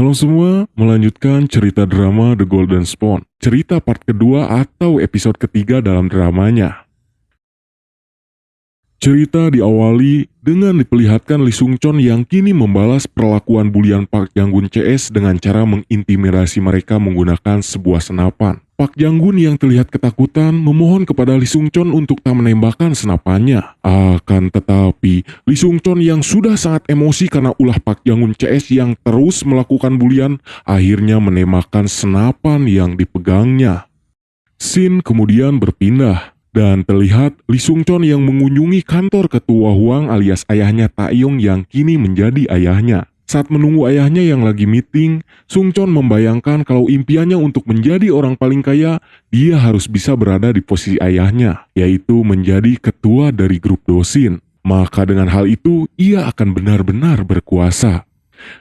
Halo semua, melanjutkan cerita drama The Golden Spawn. Cerita part kedua atau episode ketiga dalam dramanya. Cerita diawali dengan diperlihatkan Lee Sung Chon yang kini membalas perlakuan bulian Park Jang-gun CS dengan cara mengintimidasi mereka menggunakan sebuah senapan. Park Jang-gun yang terlihat ketakutan memohon kepada Lee Sung Chon untuk tak menembakkan senapannya. Akan tetapi, Lee Sung Chon yang sudah sangat emosi karena ulah Park Jang-gun CS yang terus melakukan bulian, akhirnya menembakkan senapan yang dipegangnya. Scene kemudian berpindah. Dan terlihat Lee Sung Chon yang mengunjungi kantor ketua Huang alias ayahnya Taeyong yang kini menjadi ayahnya. Saat menunggu ayahnya yang lagi meeting, Sung Chon membayangkan kalau impiannya untuk menjadi orang paling kaya, dia harus bisa berada di posisi ayahnya, yaitu menjadi ketua dari grup Dosin. Maka dengan hal itu, ia akan benar-benar berkuasa.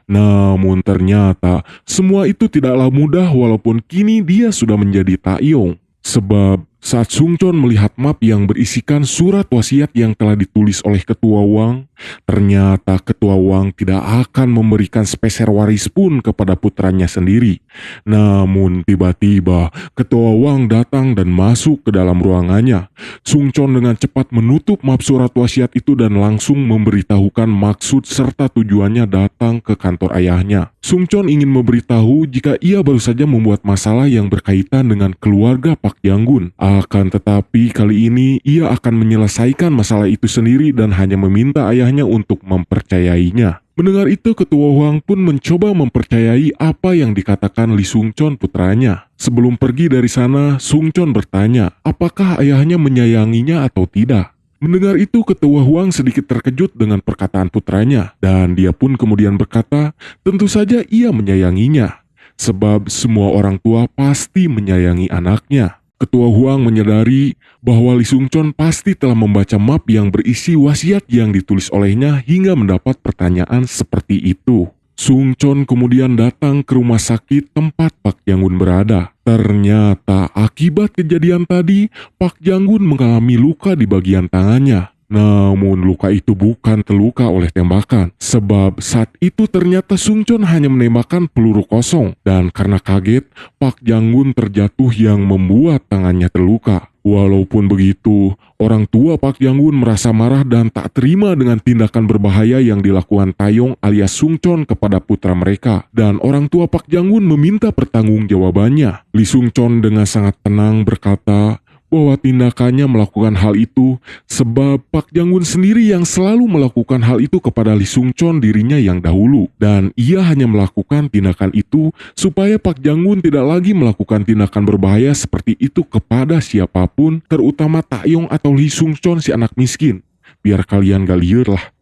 Namun ternyata, semua itu tidaklah mudah walaupun kini dia sudah menjadi Taeyong. Sebab saat Sung Chon melihat map yang berisikan surat wasiat yang telah ditulis oleh Ketua Wang, ternyata Ketua Wang tidak akan memberikan sepeser waris pun kepada putranya sendiri. Namun tiba-tiba Ketua Wang datang dan masuk ke dalam ruangannya. Sung Chon dengan cepat menutup map surat wasiat itu dan langsung memberitahukan maksud serta tujuannya datang ke kantor ayahnya. Sung Chon ingin memberitahu jika ia baru saja membuat masalah yang berkaitan dengan keluarga Park Jang-gun. Akan tetapi kali ini ia akan menyelesaikan masalah itu sendiri dan hanya meminta ayahnya untuk mempercayainya. Mendengar itu Ketua Huang pun mencoba mempercayai apa yang dikatakan Lee Sung Chon putranya. Sebelum pergi dari sana, Sung Chon bertanya apakah ayahnya menyayanginya atau tidak. Mendengar itu Ketua Huang sedikit terkejut dengan perkataan putranya dan dia pun kemudian berkata tentu saja ia menyayanginya. Sebab semua orang tua pasti menyayangi anaknya. Ketua Huang menyadari bahwa Lee Sung Chon pasti telah membaca map yang berisi wasiat yang ditulis olehnya hingga mendapat pertanyaan seperti itu. Sung Chon kemudian datang ke rumah sakit tempat Park Jang-gun berada. Ternyata akibat kejadian tadi, Park Jang-gun mengalami luka di bagian tangannya. Namun luka itu bukan terluka oleh tembakan, sebab saat itu ternyata Sung Chon hanya menembakkan peluru kosong, dan karena kaget, Park Jang-gun terjatuh yang membuat tangannya terluka. Walaupun begitu, orang tua Park Jang-gun merasa marah dan tak terima dengan tindakan berbahaya yang dilakukan Taeyong alias Sung Chon kepada putra mereka, dan orang tua Park Jang-gun meminta pertanggungjawabannya. Lee Sung Chon dengan sangat tenang berkata bahwa tindakannya melakukan hal itu sebab Park Jang-gun sendiri yang selalu melakukan hal itu kepada Lee Sung Chon dirinya yang dahulu, dan ia hanya melakukan tindakan itu supaya Park Jang-gun tidak lagi melakukan tindakan berbahaya seperti itu kepada siapapun, terutama Taeyong atau Lee Sung Chon si anak miskin. Biar kalian gak liur lah.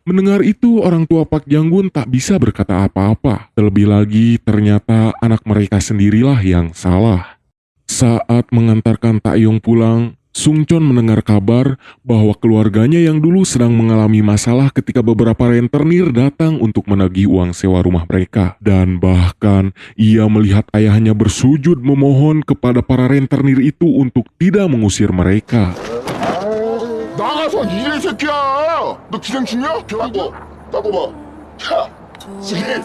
Mendengar itu orang tua Park Jang-gun tak bisa berkata apa-apa. Terlebih lagi ternyata anak mereka sendirilah yang salah. Saat mengantarkan Taeyong pulang, Sung Chon mendengar kabar bahwa keluarganya yang dulu sedang mengalami masalah ketika beberapa rentenir datang untuk menagih uang sewa rumah mereka. Dan bahkan ia melihat ayahnya bersujud memohon kepada para rentenir itu untuk tidak mengusir mereka. 나가서 일해 새끼야. 너 기생충이야? 따고 봐. 야, 이게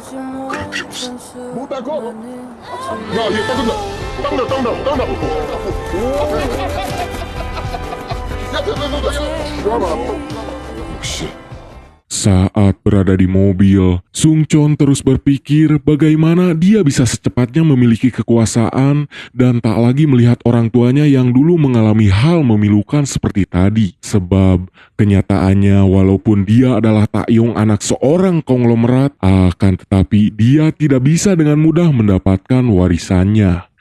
그럴 필요 없어. 못 따고. 야, 얘 따준다. 땅다. 역시. Saat berada di mobil, Sung Chon terus berpikir bagaimana dia bisa secepatnya memiliki kekuasaan dan tak lagi melihat orang tuanya yang dulu mengalami hal memilukan seperti tadi. Sebab kenyataannya walaupun dia adalah Taeyong anak seorang konglomerat, akan tetapi dia tidak bisa dengan mudah mendapatkan warisannya.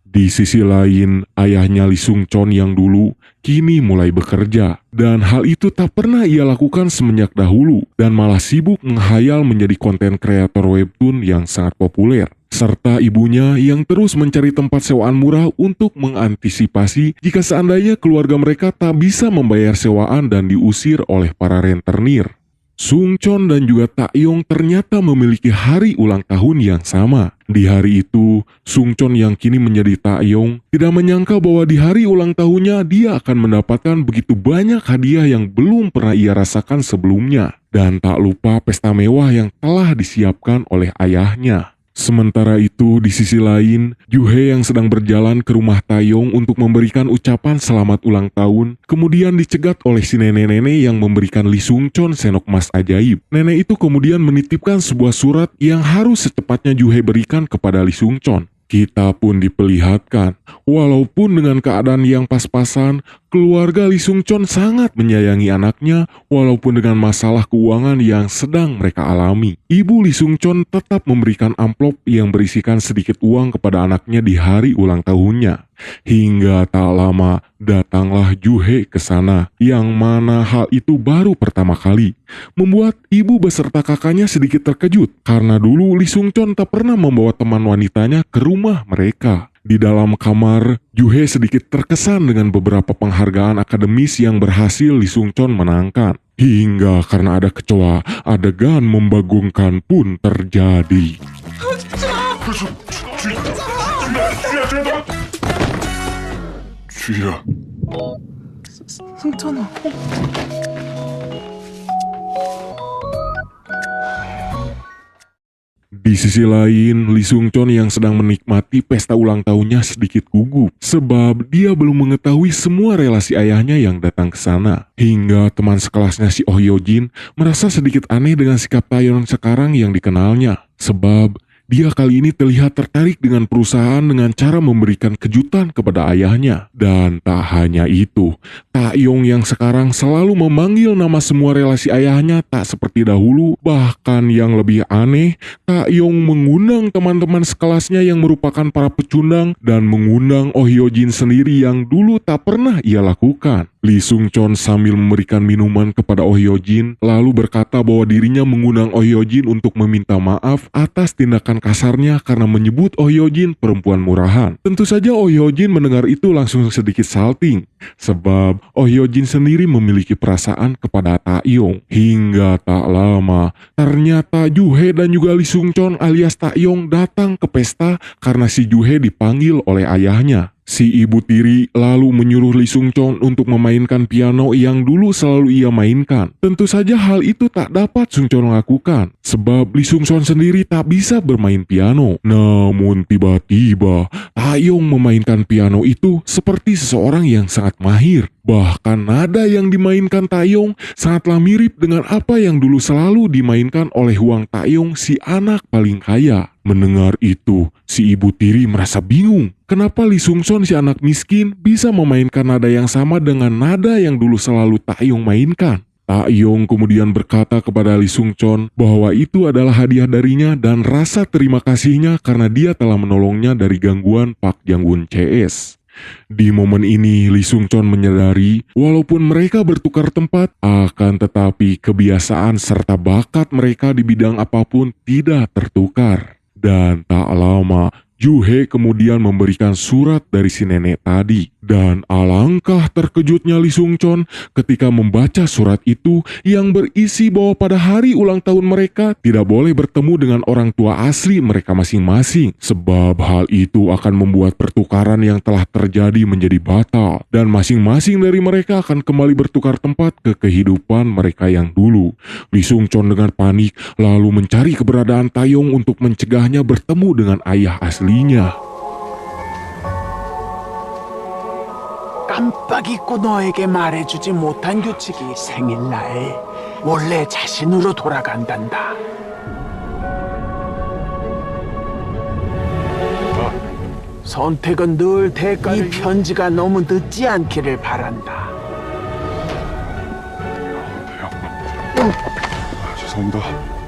Di sisi lain, ayahnya Lee Sung Chon yang dulu kini mulai bekerja. Dan hal itu tak pernah ia lakukan semenjak dahulu dan malah sibuk menghayal menjadi konten kreator webtoon yang sangat populer. Serta ibunya yang terus mencari tempat sewaan murah untuk mengantisipasi jika seandainya keluarga mereka tak bisa membayar sewaan dan diusir oleh para rentenir. Sung Chon dan juga Taeyong ternyata memiliki hari ulang tahun yang sama. Di hari itu, Sung Chon yang kini menjadi Taeyong tidak menyangka bahwa di hari ulang tahunnya dia akan mendapatkan begitu banyak hadiah yang belum pernah ia rasakan sebelumnya. Dan tak lupa pesta mewah yang telah disiapkan oleh ayahnya. Sementara itu, di sisi lain, Juhe yang sedang berjalan ke rumah Taeyong untuk memberikan ucapan selamat ulang tahun, kemudian dicegat oleh si nenek-nenek yang memberikan Lee Sung-chon sendok emas ajaib. Nenek itu kemudian menitipkan sebuah surat yang harus secepatnya Juhe berikan kepada Lee Sung-chon. Kita pun diperlihatkan, walaupun dengan keadaan yang pas-pasan, keluarga Lee Sung-chon sangat menyayangi anaknya walaupun dengan masalah keuangan yang sedang mereka alami. Ibu Lee Sung-chon tetap memberikan amplop yang berisikan sedikit uang kepada anaknya di hari ulang tahunnya. Hingga tak lama datanglah Juhe ke sana, yang mana hal itu baru pertama kali. Membuat ibu beserta kakaknya sedikit terkejut, karena dulu Lee Sung-chon tak pernah membawa teman wanitanya ke rumah mereka. Di dalam kamar, Juhe sedikit terkesan dengan beberapa penghargaan akademis yang berhasil Lee Sung-chon menangkan. Hingga karena ada kecoa, adegan membagongkan pun terjadi. 주희야. 승천아. Di sisi lain, Lee Sung-chon yang sedang menikmati pesta ulang tahunnya sedikit gugup, sebab dia belum mengetahui semua relasi ayahnya yang datang ke sana. Hingga teman sekelasnya si Oh Hyo-jin merasa sedikit aneh dengan sikap Taeyong sekarang yang dikenalnya, sebab dia kali ini terlihat tertarik dengan perusahaan dengan cara memberikan kejutan kepada ayahnya. Dan tak hanya itu, Taeyong yang sekarang selalu memanggil nama semua relasi ayahnya tak seperti dahulu. Bahkan yang lebih aneh, Taeyong mengundang teman-teman sekelasnya yang merupakan para pecundang dan mengundang Oh Hyo-jin sendiri yang dulu tak pernah ia lakukan. Lee Sung-chon sambil memberikan minuman kepada Oh Hyo-jin lalu berkata bahwa dirinya mengundang Oh Hyo-jin untuk meminta maaf atas tindakan kasarnya karena menyebut Oh Hyo-jin perempuan murahan. Tentu saja Oh Hyo-jin mendengar itu langsung sedikit salting, sebab Oh Hyo-jin sendiri memiliki perasaan kepada Taeyong. Hingga tak lama, ternyata Juhe dan juga Lee Sung-chon alias Taeyong datang ke pesta karena si Juhe dipanggil oleh ayahnya. Si ibu tiri lalu menyuruh Lee Sung-chon untuk memainkan piano yang dulu selalu ia mainkan. Tentu saja hal itu tak dapat Sung-chon lakukan, sebab Lee Sung-chon sendiri tak bisa bermain piano. Namun tiba-tiba, Taeyong memainkan piano itu seperti seseorang yang sangat mahir. Bahkan nada yang dimainkan Taeyong sangatlah mirip dengan apa yang dulu selalu dimainkan oleh Hwang Taeyong, si anak paling kaya. Mendengar itu, si ibu tiri merasa bingung. Kenapa Lee Sung-chon si anak miskin bisa memainkan nada yang sama dengan nada yang dulu selalu Taeyong mainkan? Taeyong kemudian berkata kepada Lee Sung-chon bahwa itu adalah hadiah darinya dan rasa terima kasihnya karena dia telah menolongnya dari gangguan Park Jang-gun CS. Di momen ini, Lee Sung-chon menyadari walaupun mereka bertukar tempat, akan tetapi kebiasaan serta bakat mereka di bidang apapun tidak tertukar. Dan tak lama, Juhe kemudian memberikan surat dari si nenek tadi. Dan alangkah terkejutnya Lee Sung-chon ketika membaca surat itu yang berisi bahwa pada hari ulang tahun mereka tidak boleh bertemu dengan orang tua asli mereka masing-masing. Sebab hal itu akan membuat pertukaran yang telah terjadi menjadi batal. Dan masing-masing dari mereka akan kembali bertukar tempat ke kehidupan mereka yang dulu. Lee Sung-chon dengan panik lalu mencari keberadaan Taeyong untuk mencegahnya bertemu dengan ayah aslinya. 깜빡 잊고 너에게 말해주지 못한 규칙이 생일날 원래 자신으로 돌아간단다. 선택은 늘 대가를 이 편지가 너무 늦지 않기를 바란다. 죄송합니다.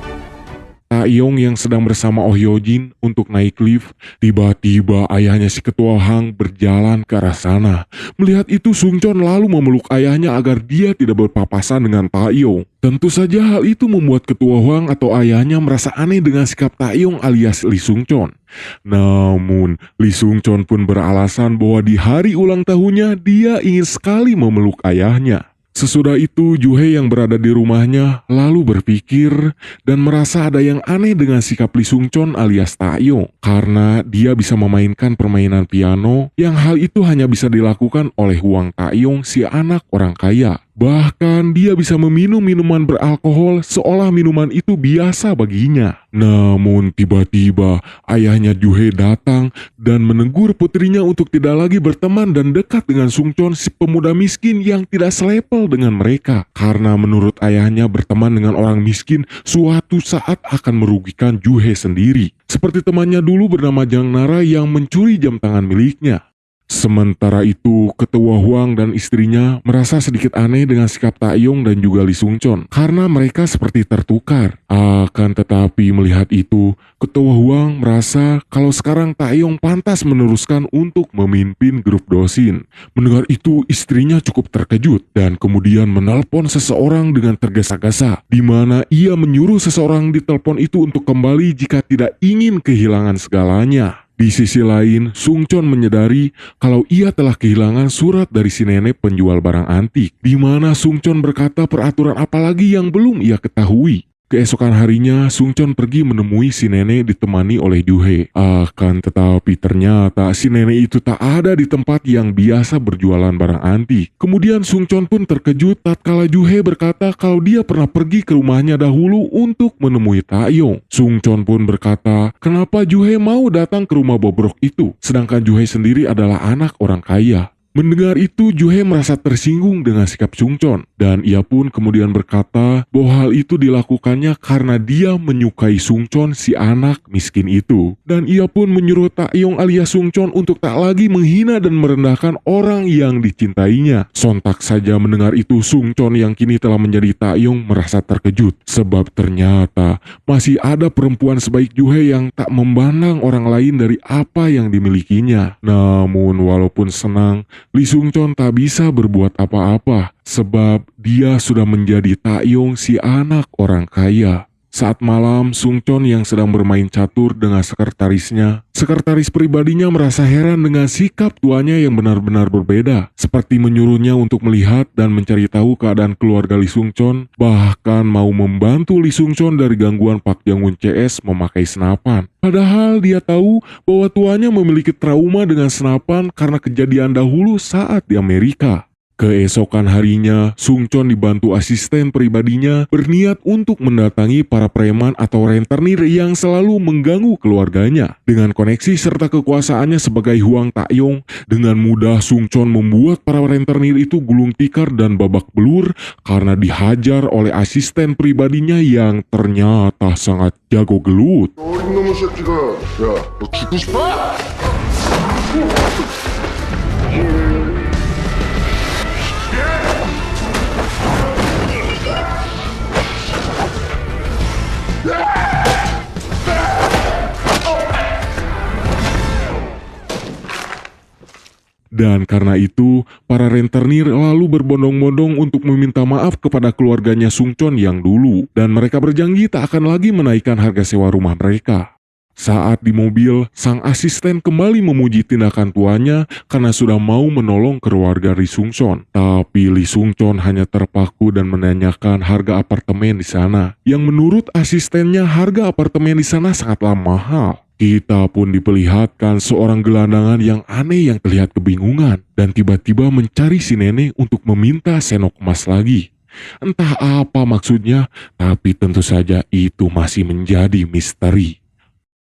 Taeyong yang sedang bersama Oh Hyo-jin untuk naik lift, tiba-tiba ayahnya si ketua Hang berjalan ke arah sana. Melihat itu, Sung-chon lalu memeluk ayahnya agar dia tidak berpapasan dengan Taeyong. Tentu saja hal itu membuat ketua Hwang atau ayahnya merasa aneh dengan sikap Taeyong alias Lee Sung-chon. Namun, Lee Sung-chon pun beralasan bahwa di hari ulang tahunnya dia ingin sekali memeluk ayahnya. Sesudah itu, Juhe yang berada di rumahnya lalu berpikir dan merasa ada yang aneh dengan sikap Lee Sung-chon alias Taeyong, karena dia bisa memainkan permainan piano yang hal itu hanya bisa dilakukan oleh Hwang Taeyong, si anak orang kaya. Bahkan dia bisa meminum minuman beralkohol seolah minuman itu biasa baginya. Namun tiba-tiba ayahnya Juhe datang dan menegur putrinya untuk tidak lagi berteman dan dekat dengan Sungchon, si pemuda miskin yang tidak selepel dengan mereka. Karena menurut ayahnya berteman dengan orang miskin suatu saat akan merugikan Juhe sendiri. Seperti temannya dulu bernama Jang Nara yang mencuri jam tangan miliknya. Sementara itu, Ketua Huang dan istrinya merasa sedikit aneh dengan sikap Taeyong dan juga Lee Sungchon karena mereka seperti tertukar. Akan tetapi melihat itu, Ketua Huang merasa kalau sekarang Taeyong pantas meneruskan untuk memimpin grup Dosin. Mendengar itu, istrinya cukup terkejut dan kemudian menelpon seseorang dengan tergesa-gesa, di mana ia menyuruh seseorang di telepon itu untuk kembali jika tidak ingin kehilangan segalanya. Di sisi lain, Sungchon menyadari kalau ia telah kehilangan surat dari si nenek penjual barang antik, di mana Sungchon berkata peraturan apa lagi yang belum ia ketahui. Keesokan harinya, Sungchon pergi menemui si nenek ditemani oleh Juhe. Akan tetapi ternyata si nenek itu tak ada di tempat yang biasa berjualan barang antik. Kemudian Sungchon pun terkejut tatkala Juhe berkata kalau dia pernah pergi ke rumahnya dahulu untuk menemui Taeyong. Sungchon pun berkata, kenapa Juhe mau datang ke rumah bobrok itu, sedangkan Juhe sendiri adalah anak orang kaya. Mendengar itu, Juhe merasa tersinggung dengan sikap Sungchon, dan ia pun kemudian berkata bahwa hal itu dilakukannya karena dia menyukai Sungchon, si anak miskin itu. Dan ia pun menyuruh Taeyong alias Sungchon untuk tak lagi menghina dan merendahkan orang yang dicintainya. Sontak saja mendengar itu, Sungchon yang kini telah menjadi Taeyong merasa terkejut, sebab ternyata masih ada perempuan sebaik Juhe yang tak memandang orang lain dari apa yang dimilikinya. Namun walaupun senang, Lee Sungchon tak bisa berbuat apa-apa sebab dia sudah menjadi Taeyong, si anak orang kaya. Saat malam, Sungchon yang sedang bermain catur dengan sekretarisnya, sekretaris pribadinya merasa heran dengan sikap tuanya yang benar-benar berbeda, seperti menyuruhnya untuk melihat dan mencari tahu keadaan keluarga Lee Sungchon, bahkan mau membantu Lee Sungchon dari gangguan Pak Jang-won CS memakai senapan. Padahal dia tahu bahwa tuanya memiliki trauma dengan senapan karena kejadian dahulu saat di Amerika. Keesokan harinya, Sungchon dibantu asisten pribadinya berniat untuk mendatangi para preman atau rentenir yang selalu mengganggu keluarganya. Dengan koneksi serta kekuasaannya sebagai Huang Taeyong, dengan mudah Sungchon membuat para rentenir itu gulung tikar dan babak belur karena dihajar oleh asisten pribadinya yang ternyata sangat jago gelut. 어린 놈의 새끼가 야, 너 죽고 싶어? Dan karena itu, para rentenir lalu berbondong-bondong untuk meminta maaf kepada keluarganya Sungchon yang dulu, dan mereka berjanji tak akan lagi menaikkan harga sewa rumah mereka. Saat di mobil, sang asisten kembali memuji tindakan tuanya karena sudah mau menolong keluarga Lee Sungchon. Tapi Lee Sungchon hanya terpaku dan menanyakan harga apartemen di sana, yang menurut asistennya harga apartemen di sana sangatlah mahal. Kita pun diperlihatkan seorang gelandangan yang aneh yang terlihat kebingungan dan tiba-tiba mencari si nenek untuk meminta senok emas lagi. Entah apa maksudnya, tapi tentu saja itu masih menjadi misteri.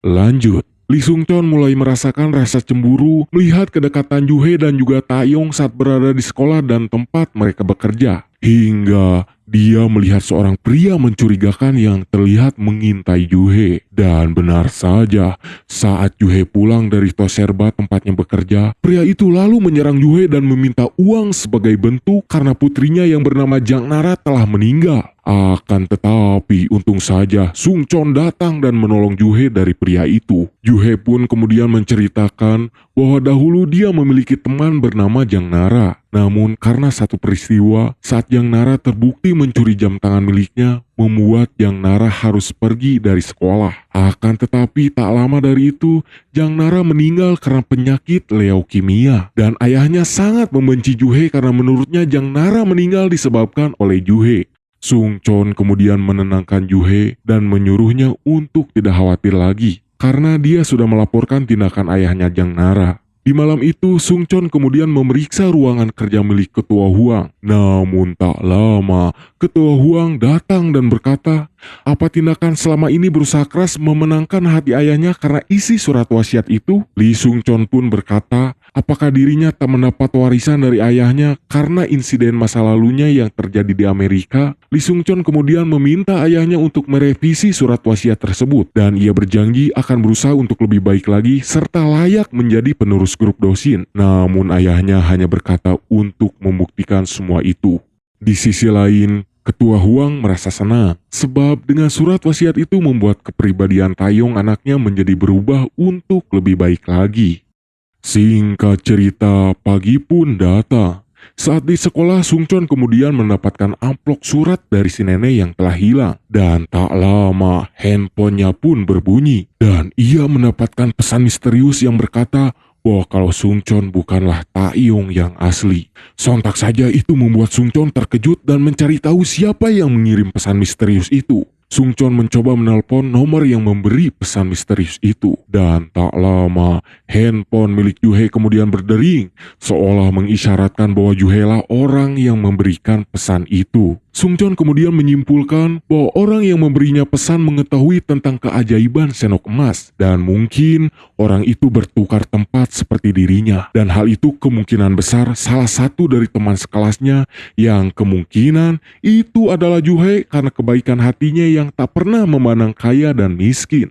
Lanjut, Lee Sungchon mulai merasakan rasa cemburu melihat kedekatan Juhe dan juga Taeyong saat berada di sekolah dan tempat mereka bekerja. Hingga dia melihat seorang pria mencurigakan yang terlihat mengintai Juhe. Dan benar saja, saat Juhe pulang dari Toserba tempatnya bekerja, pria itu lalu menyerang Juhe dan meminta uang sebagai bentuk karena putrinya yang bernama Jang Nara telah meninggal. Akan tetapi untung saja Sungchon datang dan menolong Juhe dari pria itu. Juhe pun kemudian menceritakan bahwa dahulu dia memiliki teman bernama Jang Nara. Namun karena satu peristiwa saat Jang Nara terbukti mencuri jam tangan miliknya, membuat Jang Nara harus pergi dari sekolah. Akan tetapi tak lama dari itu, Jang Nara meninggal karena penyakit leukemia. Dan ayahnya sangat membenci Juhe karena menurutnya Jang Nara meninggal disebabkan oleh Juhe. Sungchon kemudian menenangkan Juhe dan menyuruhnya untuk tidak khawatir lagi, karena dia sudah melaporkan tindakan ayahnya Jang Nara. Di malam itu, Sung Chon kemudian memeriksa ruangan kerja milik Ketua Huang. Namun tak lama, Ketua Huang datang dan berkata, apa tindakan selama ini berusaha keras memenangkan hati ayahnya karena isi surat wasiat itu? Lee Sung Chon pun berkata, apakah dirinya tak mendapat warisan dari ayahnya karena insiden masa lalunya yang terjadi di Amerika? Lee Sung Chon kemudian meminta ayahnya untuk merevisi surat wasiat tersebut dan ia berjanji akan berusaha untuk lebih baik lagi serta layak menjadi penerus grup Dosin. Namun ayahnya hanya berkata untuk membuktikan semua itu. Di sisi lain, Ketua Huang merasa senang sebab dengan surat wasiat itu membuat kepribadian Taeyong anaknya menjadi berubah untuk lebih baik lagi. Singkat cerita, pagi pun datang. Saat di sekolah, Sung Chon kemudian mendapatkan amplop surat dari si nenek yang telah hilang. Dan tak lama, handphonenya pun berbunyi. Dan ia mendapatkan pesan misterius yang berkata bahwa kalau Sung Chon bukanlah Taeyong yang asli. Sontak saja itu membuat Sung Chon terkejut dan mencari tahu siapa yang mengirim pesan misterius itu. Sung Chon mencoba menelpon nomor yang memberi pesan misterius itu. Dan tak lama, handphone milik Yuhei kemudian berdering, seolah mengisyaratkan bahwa Yuhei lah orang yang memberikan pesan itu. Sung Chon kemudian menyimpulkan bahwa orang yang memberinya pesan mengetahui tentang keajaiban senok emas. Dan mungkin orang itu bertukar tempat seperti dirinya. Dan hal itu kemungkinan besar salah satu dari teman sekelasnya yang kemungkinan itu adalah Yuhei karena kebaikan hatinya yang tak pernah memandang kaya dan miskin.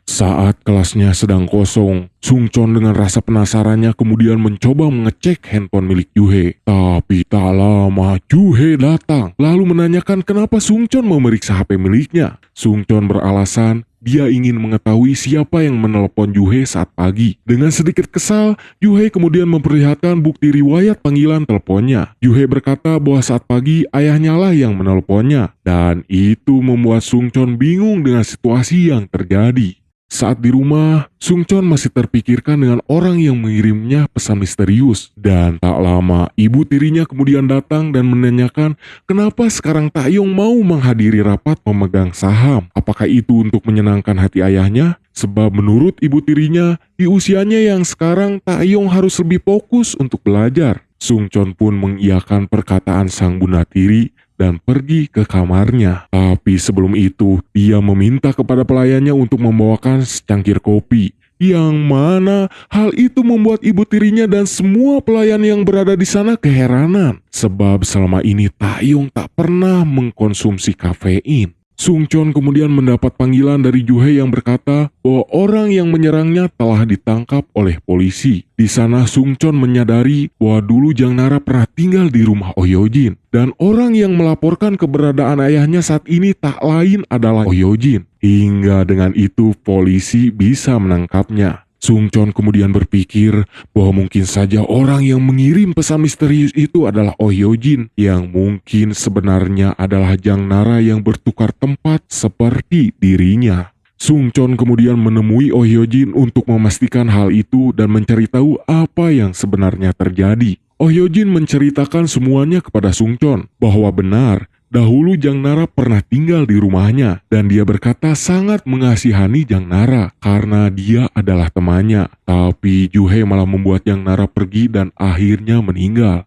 Saat kelasnya sedang kosong, Sung Chon dengan rasa penasarannya kemudian mencoba mengecek handphone milik Yuhei. Tapi tak lama, Yuhei datang lalu menanyakan kenapa Sung Chon memeriksa HP miliknya. Sung Chon beralasan dia ingin mengetahui siapa yang menelpon Yuhei saat pagi. Dengan sedikit kesal, Yuhei kemudian memperlihatkan bukti riwayat panggilan teleponnya. Yuhei berkata bahwa saat pagi ayahnya lah yang menelponnya. Dan itu membuat Sung Chon bingung dengan situasi yang terjadi. Saat di rumah, Sung Chon masih terpikirkan dengan orang yang mengirimnya pesan misterius. Dan tak lama, ibu tirinya kemudian datang dan menanyakan kenapa sekarang Taeyong mau menghadiri rapat pemegang saham. Apakah itu untuk menyenangkan hati ayahnya? Sebab menurut ibu tirinya, di usianya yang sekarang Taeyong harus lebih fokus untuk belajar. Sung Chon pun mengiyakan perkataan sang bunda tiri dan pergi ke kamarnya. Tapi sebelum itu, dia meminta kepada pelayannya untuk membawakan secangkir kopi. Yang mana hal itu membuat ibu tirinya dan semua pelayan yang berada di sana keheranan. Sebab selama ini Taeyong tak pernah mengkonsumsi kafein. Sung Chon kemudian mendapat panggilan dari Yuhei yang berkata bahwa orang yang menyerangnya telah ditangkap oleh polisi. Di sana Sung Chon menyadari bahwa dulu Jang Nara pernah tinggal di rumah Oh Hyojin. Dan orang yang melaporkan keberadaan ayahnya saat ini tak lain adalah Oh Hyojin. Hingga dengan itu polisi bisa menangkapnya. Sung Chon kemudian berpikir bahwa mungkin saja orang yang mengirim pesan misterius itu adalah Oh Hyojin yang mungkin sebenarnya adalah Jang Nara yang bertukar tempat seperti dirinya. Sung Chon kemudian menemui Oh Hyojin untuk memastikan hal itu dan mencari tahu apa yang sebenarnya terjadi. Oh Hyojin menceritakan semuanya kepada Sung Chon bahwa benar dahulu Jang Nara pernah tinggal di rumahnya dan dia berkata sangat mengasihani Jang Nara karena dia adalah temannya. Tapi Yuhei malah membuat Jang Nara pergi dan akhirnya meninggal.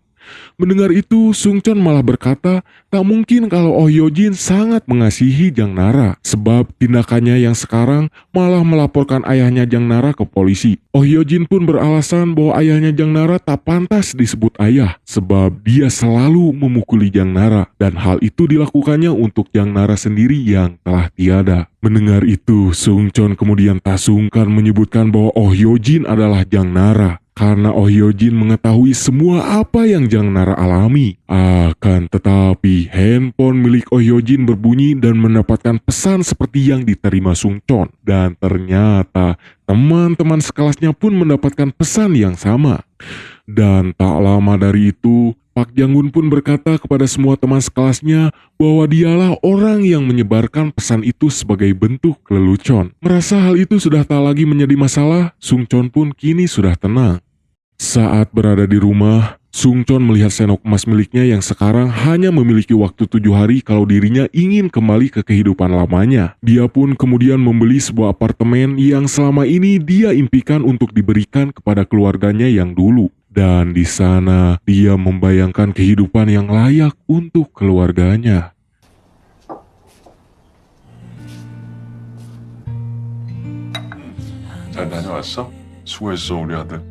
Mendengar itu, Sung Chon malah berkata tak mungkin kalau Oh Hyojin sangat mengasihi Jang Nara sebab tindakannya yang sekarang malah melaporkan ayahnya Jang Nara ke polisi. Oh Hyojin pun beralasan bahwa ayahnya Jang Nara tak pantas disebut ayah sebab dia selalu memukuli Jang Nara dan hal itu dilakukannya untuk Jang Nara sendiri yang telah tiada. Mendengar itu, Sung Chon kemudian tak sungkan menyebutkan bahwa Oh Hyojin adalah Jang Nara. Karena Oh Hyojin mengetahui semua apa yang Jang Nara alami. Akan tetapi handphone milik Oh Hyojin berbunyi dan mendapatkan pesan seperti yang diterima Sung Chon. Dan ternyata teman-teman sekelasnya pun mendapatkan pesan yang sama. Dan tak lama dari itu, Pak Jang-gun pun berkata kepada semua teman sekelasnya bahwa dialah orang yang menyebarkan pesan itu sebagai bentuk lelucon. Merasa hal itu sudah tak lagi menjadi masalah, Sung Chon pun kini sudah tenang. Saat berada di rumah, Sungchon melihat sendok emas miliknya yang sekarang hanya memiliki waktu 7 hari kalau dirinya ingin kembali ke kehidupan lamanya. Dia pun kemudian membeli sebuah apartemen yang selama ini dia impikan untuk diberikan kepada keluarganya yang dulu. Dan di sana dia membayangkan kehidupan yang layak untuk keluarganya. 잘 다녀왔어? 수고했어 우리 아들.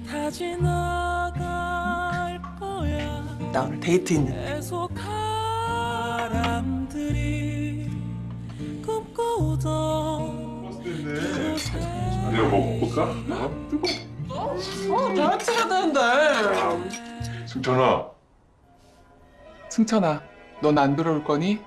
다 지나갈 거야. 나 오늘 데이트 있는데. 계속 바람들이 꿈꾸던 내가 먹어볼까? 다 같이 해야 되는데. 승천아. 승찬아, 넌 안 들어올 거니?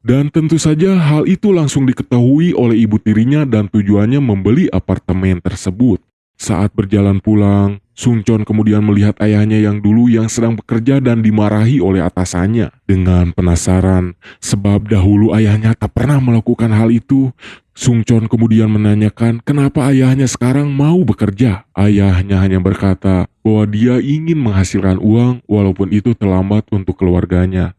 Dan tentu saja hal itu langsung diketahui oleh ibu tirinya dan tujuannya membeli apartemen tersebut. Saat berjalan pulang, Sungchon kemudian melihat ayahnya yang dulu yang sedang bekerja dan dimarahi oleh atasannya. Dengan penasaran, sebab dahulu ayahnya tak pernah melakukan hal itu, Sungchon kemudian menanyakan kenapa ayahnya sekarang mau bekerja. Ayahnya hanya berkata bahwa dia ingin menghasilkan uang walaupun itu terlambat untuk keluarganya.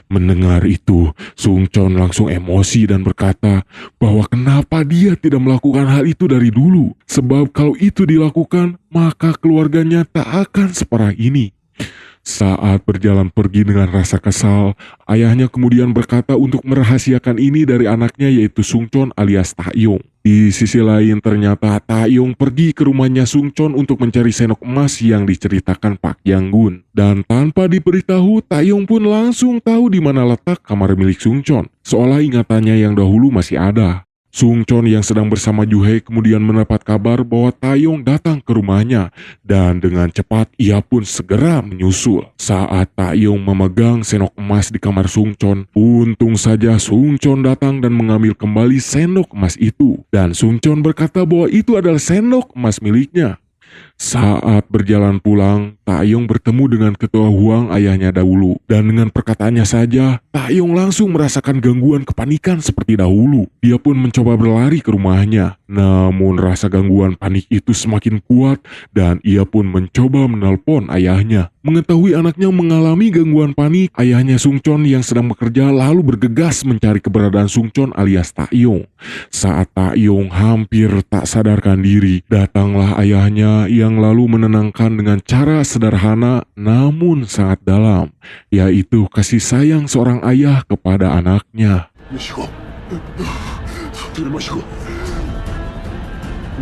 Mendengar itu, Sungchon langsung emosi dan berkata bahwa kenapa dia tidak melakukan hal itu dari dulu. Sebab kalau itu dilakukan, maka keluarganya tak akan separah ini. Saat berjalan pergi dengan rasa kesal, ayahnya kemudian berkata untuk merahasiakan ini dari anaknya yaitu Sungchon alias Taeyong. Di sisi lain ternyata Taeyong pergi ke rumahnya Sungchon untuk mencari sendok emas yang diceritakan Pak Yang-gun. Dan tanpa diberitahu, Taeyong pun langsung tahu di mana letak kamar milik Sungchon, seolah ingatannya yang dahulu masih ada. Sungchon yang sedang bersama Juhei kemudian mendapat kabar bahwa Taeyong datang ke rumahnya dan dengan cepat ia pun segera menyusul. Saat Taeyong memegang sendok emas di kamar Sungchon, untung saja Sungchon datang dan mengambil kembali sendok emas itu. Dan Sungchon berkata bahwa itu adalah sendok emas miliknya. Saat berjalan pulang, Taeyong bertemu dengan ketua Huang ayahnya dahulu. Dan dengan perkataannya saja, Taeyong langsung merasakan gangguan kepanikan seperti dahulu. Dia pun mencoba berlari ke rumahnya. Namun rasa gangguan panik itu semakin kuat dan ia pun mencoba menelpon ayahnya. Mengetahui anaknya mengalami gangguan panik, ayahnya Sungchon yang sedang bekerja lalu bergegas mencari keberadaan Sungchon alias Taeyong. Saat Taeyong hampir tak sadarkan diri, datanglah ayahnya yang lalu menenangkan dengan cara sederhana namun sangat dalam, yaitu kasih sayang seorang ayah kepada anaknya. 내쉬고. 들이마시고.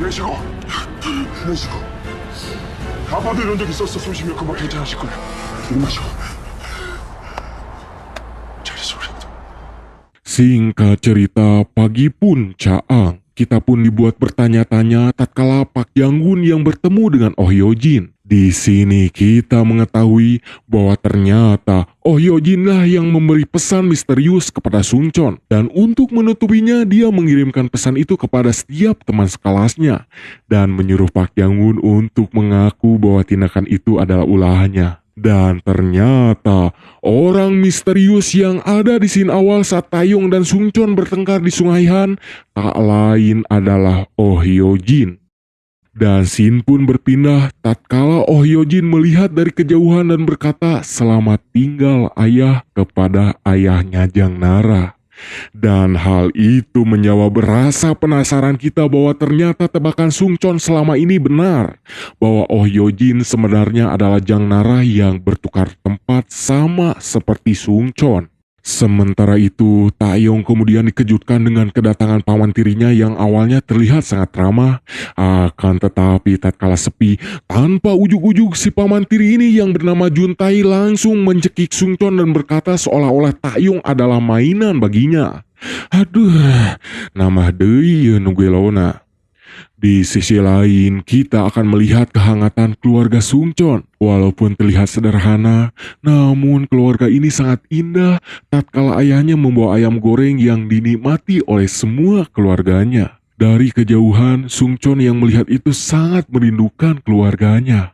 내쉬고. 내쉬고. 아빠도 이런 적 있었어. 숨 쉬면 금방 괜찮아질 거야. 들이마시고. 잘했어 우리 아들. Singkat cerita, pagi pun caang. Kita pun dibuat bertanya-tanya tatkala Pak Yang-gun yang bertemu dengan Oh Hyo-jin. Di sini kita mengetahui bahwa ternyata Oh Hyo-jin lah yang memberi pesan misterius kepada Sungchon. Dan untuk menutupinya, dia mengirimkan pesan itu kepada setiap teman sekelasnya. Dan menyuruh Pak Yang-gun untuk mengaku bahwa tindakan itu adalah ulahnya. Dan ternyata orang misterius yang ada di scene awal saat Taeyong dan Sungchon bertengkar di Sungai Han tak lain adalah Oh Hyo-jin. Dan scene pun berpindah tatkala Oh Hyo-jin melihat dari kejauhan dan berkata selamat tinggal ayah kepada ayahnya Jang Nara. Dan hal itu menjawab rasa penasaran kita bahwa ternyata tebakan Sungchon selama ini benar. Bahwa Oh Hyo-jin sebenarnya adalah Jang Nara yang bertukar tempat sama seperti Sungchon. Sementara itu, Taeyong kemudian dikejutkan dengan kedatangan paman tirinya yang awalnya terlihat sangat ramah. Akan tetapi tatkala sepi, tanpa ujuk-ujuk si paman tiri ini yang bernama Juntai langsung mencekik Sungchon dan berkata seolah-olah Taeyong adalah mainan baginya. Aduh, nama deui nungguelona. Di sisi lain, kita akan melihat kehangatan keluarga Sungchon. Walaupun terlihat sederhana, namun keluarga ini sangat indah tatkala ayahnya membawa ayam goreng yang dinikmati oleh semua keluarganya. Dari kejauhan, Sungchon yang melihat itu sangat merindukan keluarganya.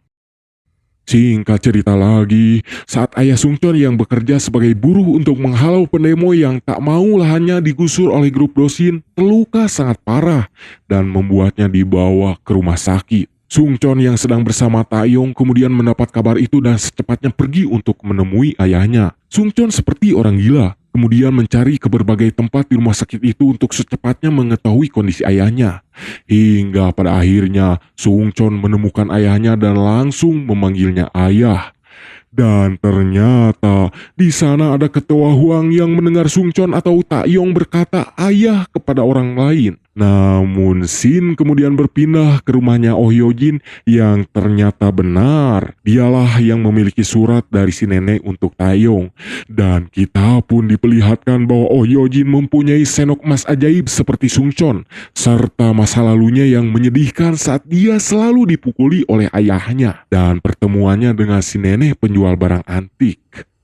Singkat cerita lagi, saat ayah Sungchon yang bekerja sebagai buruh untuk menghalau pendemo yang tak mau lahannya digusur oleh grup Dosin terluka sangat parah dan membuatnya dibawa ke rumah sakit. Sungchon yang sedang bersama Taeyong kemudian mendapat kabar itu dan secepatnya pergi untuk menemui ayahnya. Sungchon seperti orang gila, kemudian mencari ke berbagai tempat di rumah sakit itu untuk secepatnya mengetahui kondisi ayahnya. Hingga pada akhirnya Sungchon menemukan ayahnya dan langsung memanggilnya ayah. Dan ternyata di sana ada ketua Huang yang mendengar Sungchon atau Taeyong berkata ayah kepada orang lain. Namun Shin kemudian berpindah ke rumahnya Oh Hyojin yang ternyata benar. Dialah yang memiliki surat dari si nenek untuk Taeyong. Dan kita pun diperlihatkan bahwa Oh Hyojin mempunyai senok emas ajaib seperti Sungchon. Serta masa lalunya yang menyedihkan saat dia selalu dipukuli oleh ayahnya. Dan pertemuannya dengan si nenek penjual barang antik.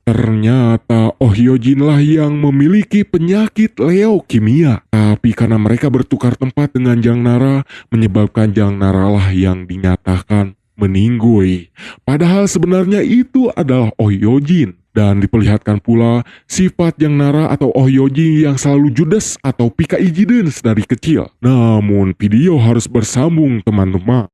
Ternyata Oh Hyojin lah yang memiliki penyakit leukemia. Tapi karena mereka bertukar tempat dengan Jang Nara, menyebabkan Jang Nara lah yang dinyatakan meninggoy. Padahal sebenarnya itu adalah Oh Hyojin. Dan diperlihatkan pula sifat Jang Nara atau Oh Hyojin yang selalu judes atau pika ijiden dari kecil. Namun video harus bersambung teman-teman.